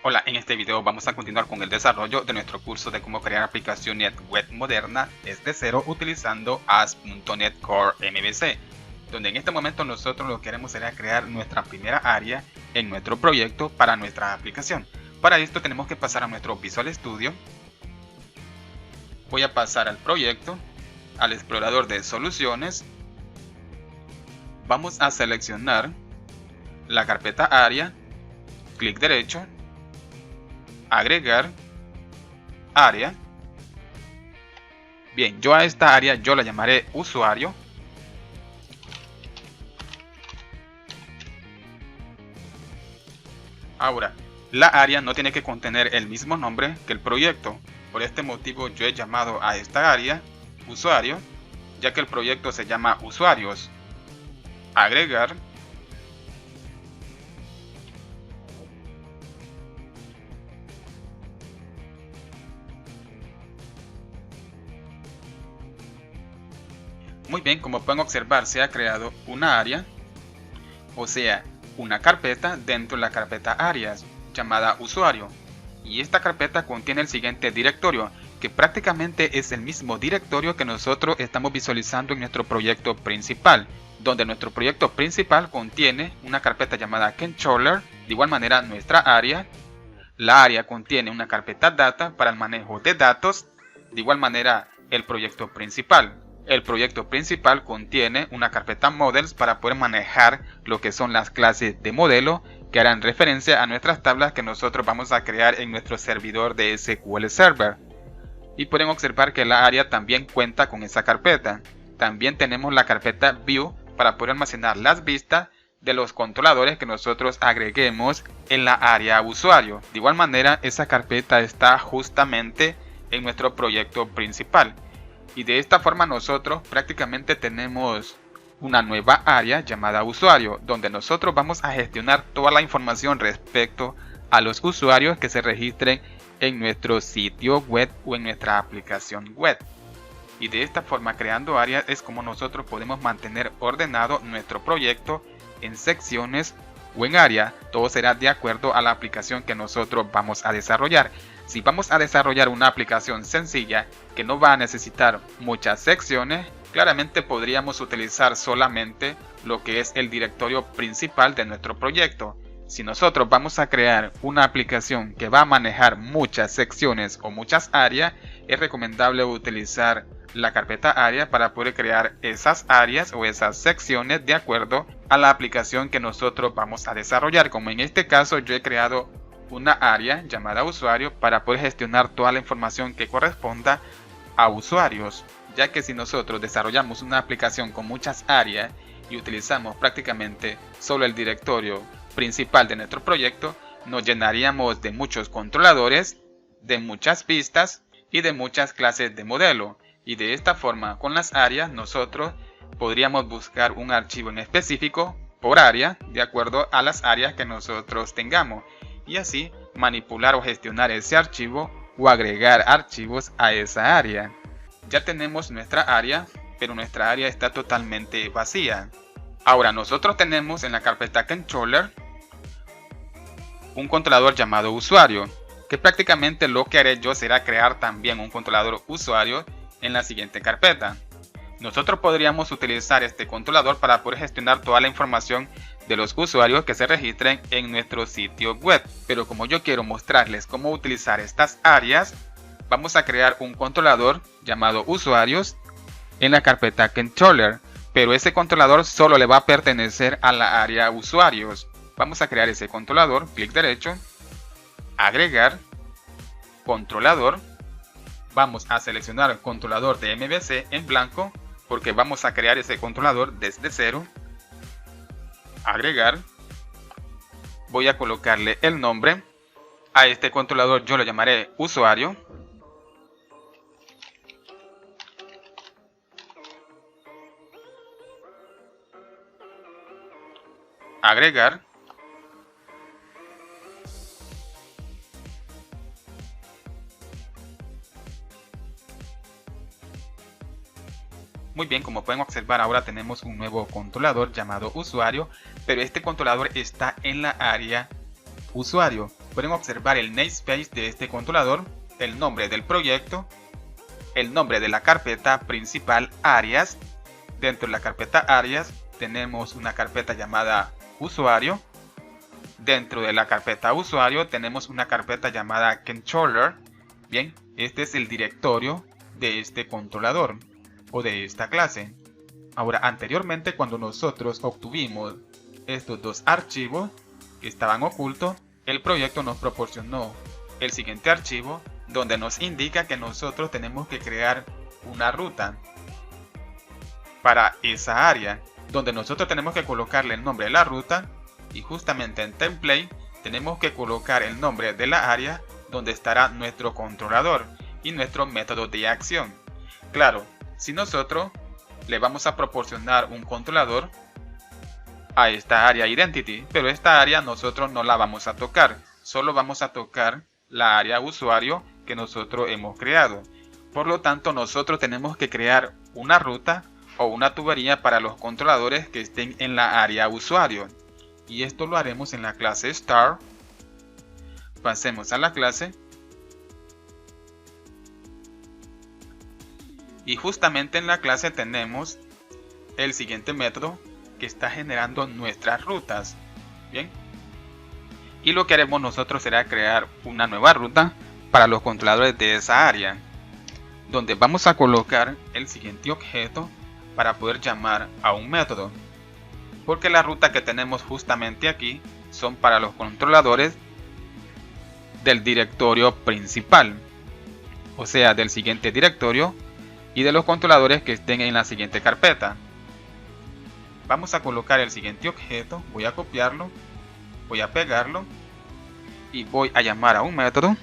Hola, en este video vamos a continuar con el desarrollo de nuestro curso de cómo crear aplicaciones web moderna desde cero utilizando ASP.NET Core MVC, donde en este momento nosotros lo que queremos será crear nuestra primera área en nuestro proyecto para nuestra aplicación. Para esto tenemos que pasar a nuestro Visual Studio. Voy a pasar al proyecto, al explorador de soluciones. Vamos a seleccionar la carpeta área, clic derecho, agregar área. Bien, yo a esta área yo la llamaré usuario. Ahora, la área no tiene que contener el mismo nombre que el proyecto. Por este motivo yo he llamado a esta área usuario, ya que el proyecto se llama usuarios. Agregar. Muy bien, como pueden observar, se ha creado una área, o sea, una carpeta dentro de la carpeta áreas, llamada usuario. Y esta carpeta contiene el siguiente directorio, que prácticamente es el mismo directorio que nosotros estamos visualizando en nuestro proyecto principal, donde nuestro proyecto principal contiene una carpeta llamada controller, de igual manera nuestra área. La área contiene una carpeta data para el manejo de datos, de igual manera el proyecto principal. El proyecto principal contiene una carpeta models para poder manejar lo que son las clases de modelo que harán referencia a nuestras tablas que nosotros vamos a crear en nuestro servidor de SQL Server. Y pueden observar que la área también cuenta con esa carpeta. También tenemos la carpeta view para poder almacenar las vistas de los controladores que nosotros agreguemos en la área usuario. De igual manera, esa carpeta está justamente en nuestro proyecto principal. Y de esta forma nosotros prácticamente tenemos una nueva área llamada usuario, donde nosotros vamos a gestionar toda la información respecto a los usuarios que se registren en nuestro sitio web o en nuestra aplicación web. Y de esta forma, creando áreas, es como nosotros podemos mantener ordenado nuestro proyecto en secciones o en área. Todo será de acuerdo a la aplicación que nosotros vamos a desarrollar. Si vamos a desarrollar una aplicación sencilla que no va a necesitar muchas secciones, claramente podríamos utilizar solamente lo que es el directorio principal de nuestro proyecto. Si nosotros vamos a crear una aplicación que va a manejar muchas secciones o muchas áreas, es recomendable utilizar la carpeta área para poder crear esas áreas o esas secciones de acuerdo a la aplicación que nosotros vamos a desarrollar. Como en este caso yo he creado una área llamada usuario para poder gestionar toda la información que corresponda a usuarios, ya que si nosotros desarrollamos una aplicación con muchas áreas y utilizamos prácticamente solo el directorio principal de nuestro proyecto, nos llenaríamos de muchos controladores, de muchas vistas y de muchas clases de modelo. Y de esta forma, con las áreas, nosotros podríamos buscar un archivo en específico por área, de acuerdo a las áreas que nosotros tengamos, y así manipular o gestionar ese archivo o agregar archivos a esa área. Ya tenemos nuestra área, pero nuestra área está totalmente vacía. Ahora nosotros tenemos en la carpeta controller un controlador llamado usuario, que prácticamente lo que haré yo será crear también un controlador usuario en la siguiente carpeta. Nosotros podríamos utilizar este controlador para poder gestionar toda la información de los usuarios que se registren en nuestro sitio web, pero como yo quiero mostrarles cómo utilizar estas áreas, vamos a crear un controlador llamado usuarios en la carpeta controller, pero ese controlador solo le va a pertenecer a la área usuarios. Vamos a crear ese controlador, clic derecho, agregar, controlador. Vamos a seleccionar el controlador de MVC en blanco porque vamos a crear ese controlador desde cero. Agregar. Voy a colocarle el nombre. A este controlador yo lo llamaré usuario. Agregar. Muy bien, como pueden observar, ahora tenemos un nuevo controlador llamado usuario, pero este controlador está en la área usuario. pueden observar el namespace de este controlador, el nombre del proyecto, el nombre de la carpeta principal Arias. Dentro de la carpeta Arias tenemos una carpeta llamada usuario. Dentro de la carpeta usuario tenemos una carpeta llamada controller. Bien, este es el directorio de este controlador o de esta clase. Ahora, anteriormente, cuando nosotros obtuvimos estos dos archivos que estaban ocultos, el proyecto nos proporcionó el siguiente archivo donde nos indica que nosotros tenemos que crear una ruta para esa área, donde nosotros tenemos que colocarle el nombre de la ruta y justamente en template tenemos que colocar el nombre de la área donde estará nuestro controlador y nuestro método de acción. Claro, si nosotros le vamos a proporcionar un controlador a esta área identity, pero esta área nosotros no la vamos a tocar, solo vamos a tocar la área usuario que nosotros hemos creado. Por lo tanto, nosotros tenemos que crear una ruta o una tubería para los controladores que estén en la área usuario, y esto lo haremos en la clase Start. Pasemos a la clase y justamente en la clase tenemos el siguiente método que está generando nuestras rutas. Bien, y lo que haremos nosotros será crear una nueva ruta para los controladores de esa área, donde vamos a colocar el siguiente objeto para poder llamar a un método, porque la ruta que tenemos justamente aquí son para los controladores del directorio principal, o sea, del siguiente directorio, y de los controladores que estén en la siguiente carpeta. Vamos a colocar el siguiente objeto, voy a copiarlo, voy a pegarlo y voy a llamar a un método.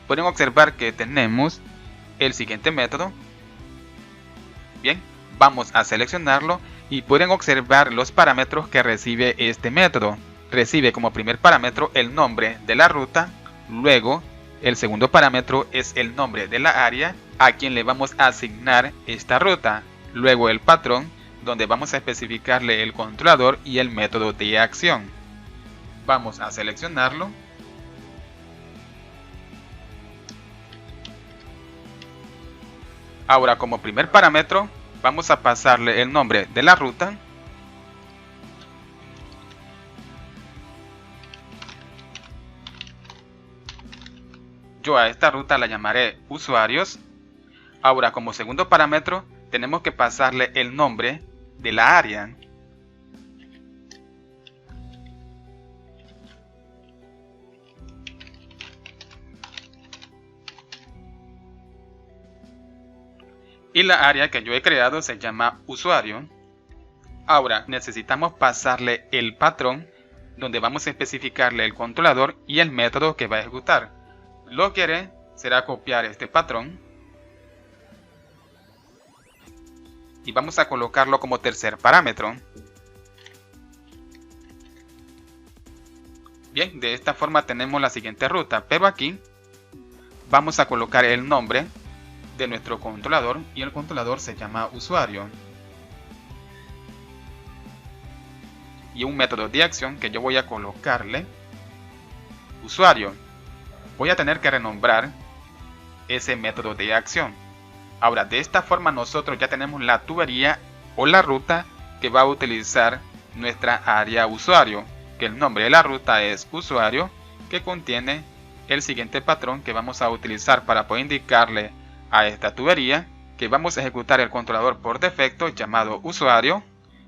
Pueden observar que tenemos el siguiente método. Bien, vamos a seleccionarlo y pueden observar los parámetros que recibe este método. Recibe como primer parámetro el nombre de la ruta, luego el segundo parámetro es el nombre de la área a quien le vamos a asignar esta ruta, luego el patrón donde vamos a especificarle el controlador y el método de acción. Vamos a seleccionarlo. Ahora, como primer parámetro vamos a pasarle el nombre de la ruta, yo a esta ruta la llamaré usuarios. Ahora, como segundo parámetro tenemos que pasarle el nombre de la área. Y la área que yo he creado se llama usuario. Ahora necesitamos pasarle el patrón donde vamos a especificarle el controlador y el método que va a ejecutar. Lo que haré será copiar este patrón y vamos a colocarlo como tercer parámetro. Bien, de esta forma tenemos la siguiente ruta, pero aquí vamos a colocar el nombre de nuestro controlador y el controlador se llama usuario. Y un método de acción que yo voy a colocarle usuario. Voy a tener que renombrar ese método de acción. Ahora, de esta forma nosotros ya tenemos la tubería o la ruta que va a utilizar nuestra área usuario, que el nombre de la ruta es usuario, que contiene el siguiente patrón que vamos a utilizar para poder indicarle a esta tubería que vamos a ejecutar el controlador por defecto llamado usuario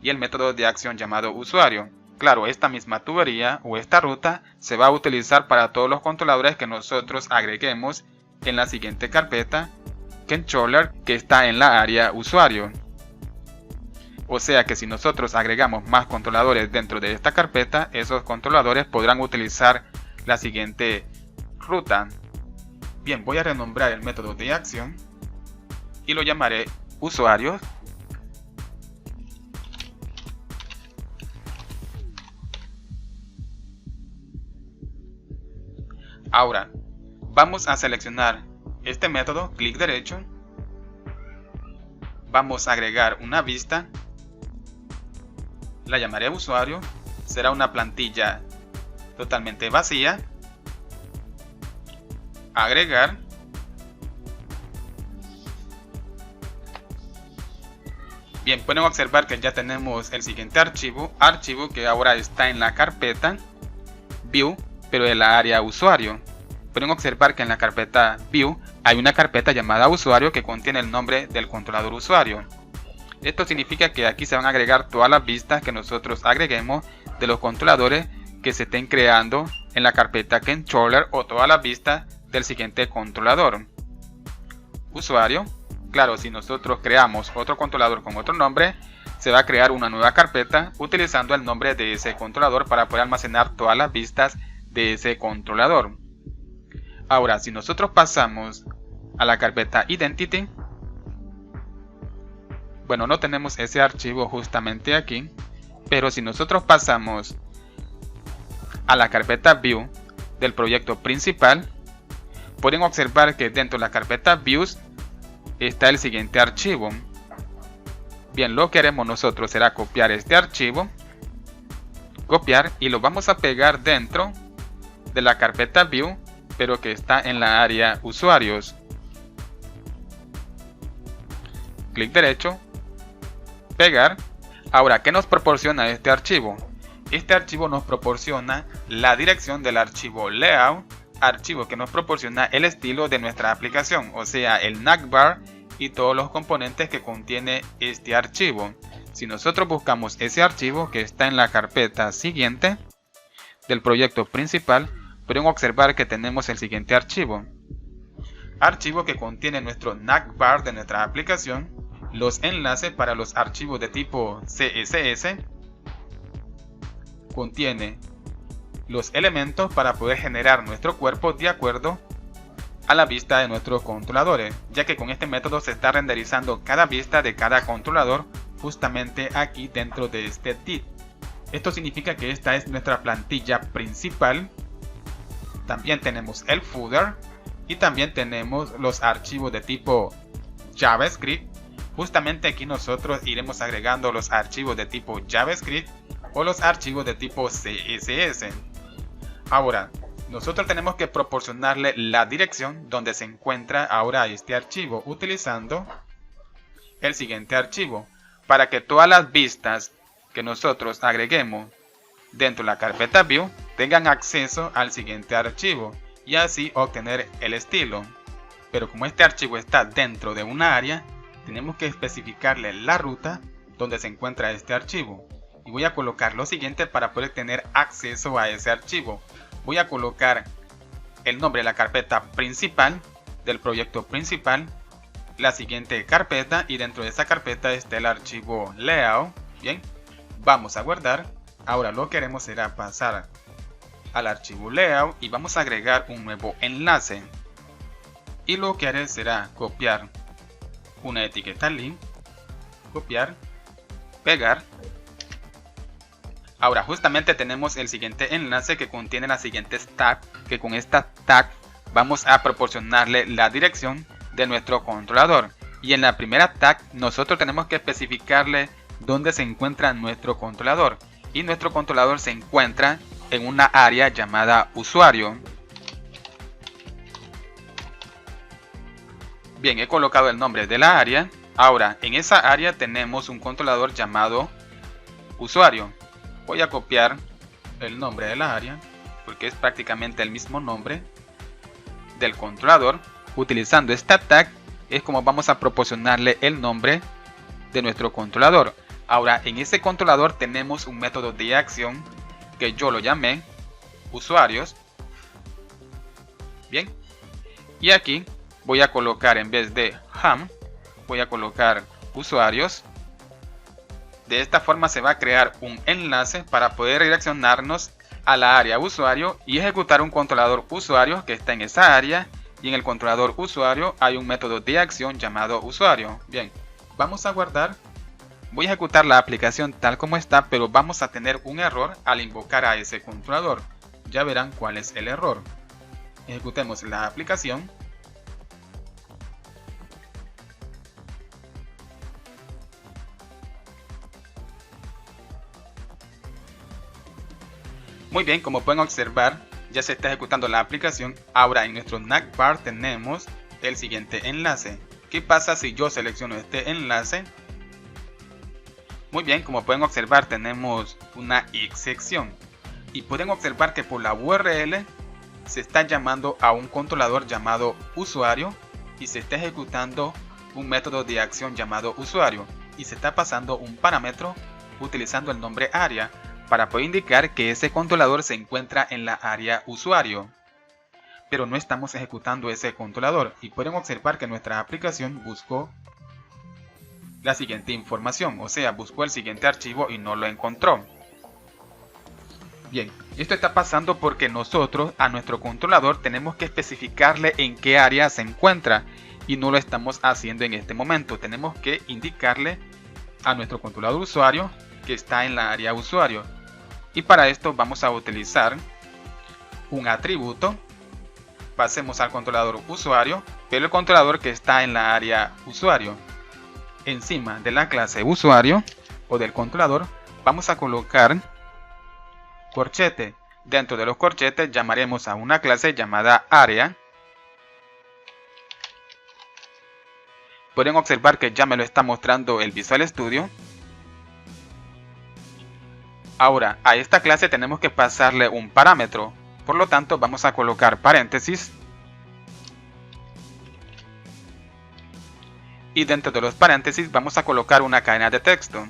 y el método de acción llamado usuario. Claro, esta misma tubería o esta ruta se va a utilizar para todos los controladores que nosotros agreguemos en la siguiente carpeta controller que está en la área usuario. O sea que si nosotros agregamos más controladores dentro de esta carpeta, esos controladores podrán utilizar la siguiente ruta. Bien, voy a renombrar el método de acción y lo llamaré usuario. Ahora, vamos a seleccionar este método, clic derecho. Vamos a agregar una vista. La llamaré usuario será una plantilla totalmente vacía. Agregar. Bien, pueden observar que ya tenemos el siguiente archivo que ahora está en la carpeta View, pero en la área usuario. Pueden observar que en la carpeta View hay una carpeta llamada usuario que contiene el nombre del controlador usuario. Esto significa que aquí se van a agregar todas las vistas que nosotros agreguemos de los controladores que se estén creando en la carpeta Controller, o todas las vistas del siguiente controlador. Usuario. Claro, si nosotros creamos otro controlador con otro nombre, se va a crear una nueva carpeta utilizando el nombre de ese controlador para poder almacenar todas las vistas de ese controlador. Ahora, si nosotros pasamos a la carpeta Identity, bueno, no tenemos ese archivo justamente aquí, pero si nosotros pasamos a la carpeta View del proyecto principal, pueden observar que dentro de la carpeta Views está el siguiente archivo. Bien, lo que haremos nosotros será copiar este archivo, copiar, y lo vamos a pegar dentro de la carpeta View, pero que está en la área usuarios. Clic derecho, pegar. Ahora, ¿qué nos proporciona este archivo? Este archivo nos proporciona la dirección del archivo layout, archivo que nos proporciona el estilo de nuestra aplicación, o sea, el navbar y todos los componentes que contiene este archivo. Si nosotros buscamos ese archivo que está en la carpeta siguiente del proyecto principal, pueden observar que tenemos el siguiente archivo que contiene nuestro navbar de nuestra aplicación, los enlaces para los archivos de tipo CSS, contiene los elementos para poder generar nuestro cuerpo de acuerdo a la vista de nuestros controladores, ya que con este método se está renderizando cada vista de cada controlador justamente aquí dentro de este TIT. Esto significa que esta es nuestra plantilla principal. También tenemos el footer y también tenemos los archivos de tipo JavaScript. Justamente aquí nosotros iremos agregando los archivos de tipo JavaScript o los archivos de tipo CSS. Ahora, nosotros tenemos que proporcionarle la dirección donde se encuentra ahora este archivo utilizando el siguiente archivo, para que todas las vistas que nosotros agreguemos dentro de la carpeta View tengan acceso al siguiente archivo y así obtener el estilo. Pero como este archivo está dentro de una área, tenemos que especificarle la ruta donde se encuentra este archivo. Y voy a colocar lo siguiente para poder tener acceso a ese archivo. Voy a colocar el nombre de la carpeta principal del proyecto principal, la siguiente carpeta, y dentro de esa carpeta está el archivo layout. Bien, vamos a guardar. Ahora lo que haremos será pasar al archivo layout y vamos a agregar un nuevo enlace. Y lo que haré será copiar una etiqueta link, copiar, pegar. Ahora justamente tenemos el siguiente enlace que contiene las siguientes tags, que con esta tag vamos a proporcionarle la dirección de nuestro controlador. Y en la primera tag nosotros tenemos que especificarle dónde se encuentra nuestro controlador. Y nuestro controlador se encuentra en una área llamada usuario. Bien, he colocado el nombre de la área. Ahora en esa área tenemos un controlador llamado usuario. Voy a copiar el nombre de la área porque es prácticamente el mismo nombre del controlador. Utilizando esta tag es como vamos a proporcionarle el nombre de nuestro controlador. Ahora en ese controlador tenemos un método de acción que yo lo llamé usuarios. Bien, y aquí voy a colocar, en vez de ham, voy a colocar usuarios. De esta forma se va a crear un enlace para poder redireccionarnos a la área usuario y ejecutar un controlador usuario que está en esa área, y en el controlador usuario hay un método de acción llamado usuario. Bien, vamos a guardar. Voy a ejecutar la aplicación tal como está, pero vamos a tener un error al invocar a ese controlador. Ya verán cuál es el error. Ejecutemos la aplicación. Muy bien, como pueden observar, ya se está ejecutando la aplicación. Ahora en nuestro navbar tenemos el siguiente enlace. ¿Qué pasa si yo selecciono este enlace? Muy bien, como pueden observar, tenemos una excepción. Y pueden observar que por la URL se está llamando a un controlador llamado usuario y se está ejecutando un método de acción llamado usuario y se está pasando un parámetro utilizando el nombre área para poder indicar que ese controlador se encuentra en la área usuario. Pero no estamos ejecutando ese controlador y pueden observar que nuestra aplicación buscó la siguiente información, o sea, buscó el siguiente archivo y no lo encontró. Bien, esto está pasando porque nosotros a nuestro controlador tenemos que especificarle en qué área se encuentra y no lo estamos haciendo en este momento. Tenemos que indicarle a nuestro controlador usuario que está en la área usuario. Y para esto vamos a utilizar un atributo. Pasemos al controlador usuario, pero el controlador que está en la área usuario. Encima de la clase usuario o del controlador vamos a colocar corchete. Dentro de los corchetes llamaremos a una clase llamada área. Pueden observar que ya me lo está mostrando el Visual Studio. Ahora, a esta clase tenemos que pasarle un parámetro. Por lo tanto, vamos a colocar paréntesis. Y dentro de los paréntesis vamos a colocar una cadena de texto.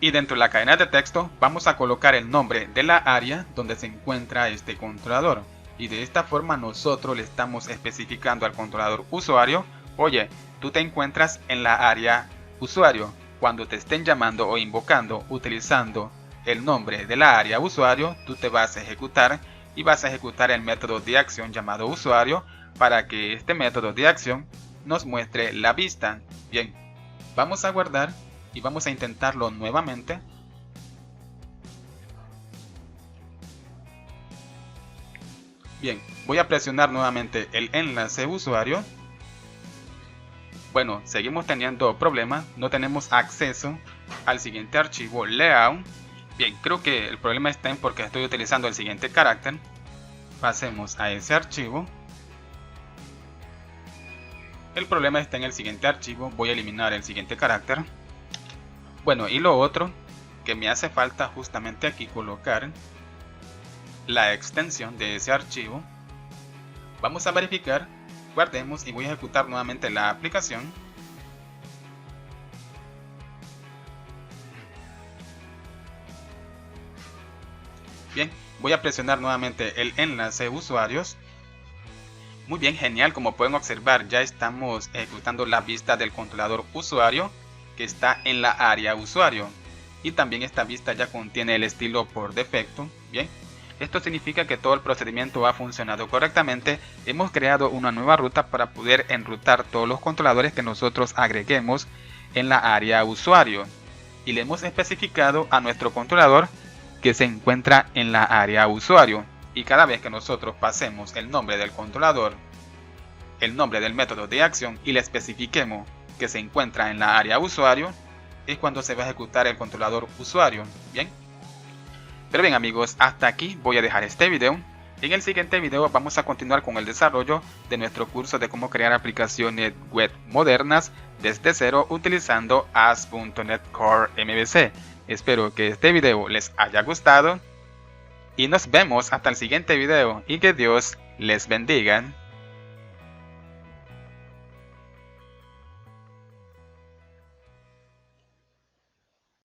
Y dentro de la cadena de texto vamos a colocar el nombre de la área donde se encuentra este controlador. Y de esta forma nosotros le estamos especificando al controlador usuario: oye, tú te encuentras en la área usuario. Cuando te estén llamando o invocando utilizando el nombre de la área usuario, tú te vas a ejecutar y vas a ejecutar el método de acción llamado usuario para que este método de acción nos muestre la vista. Bien, vamos a guardar y vamos a intentarlo nuevamente. Bien, voy a presionar nuevamente el enlace usuario. Bueno, seguimos teniendo problemas, no tenemos acceso al siguiente archivo layout. Bien, creo que el problema está en porque estoy utilizando el siguiente carácter. Pasemos a ese archivo. El problema está en el siguiente archivo, voy a eliminar el siguiente carácter. Bueno, y lo otro que me hace falta justamente aquí colocar la extensión de ese archivo. Vamos a verificar, guardemos y voy a ejecutar nuevamente la aplicación. Bien, voy a presionar nuevamente el enlace usuarios. Muy bien, genial, como pueden observar ya estamos ejecutando la vista del controlador usuario que está en la área usuario. Y también esta vista ya contiene el estilo por defecto. Bien, esto significa que todo el procedimiento ha funcionado correctamente. Hemos creado una nueva ruta para poder enrutar todos los controladores que nosotros agreguemos en la área usuario. Y le hemos especificado a nuestro controlador que se encuentra en la área usuario. Y cada vez que nosotros pasemos el nombre del controlador, el nombre del método de acción y le especifiquemos que se encuentra en la área usuario, es cuando se va a ejecutar el controlador usuario. Bien, pero bien amigos, hasta aquí voy a dejar este video. En el siguiente video vamos a continuar con el desarrollo de nuestro curso de cómo crear aplicaciones web modernas desde cero utilizando ASP.NET Core MVC. Espero que este video les haya gustado y nos vemos hasta el siguiente video y que Dios les bendiga.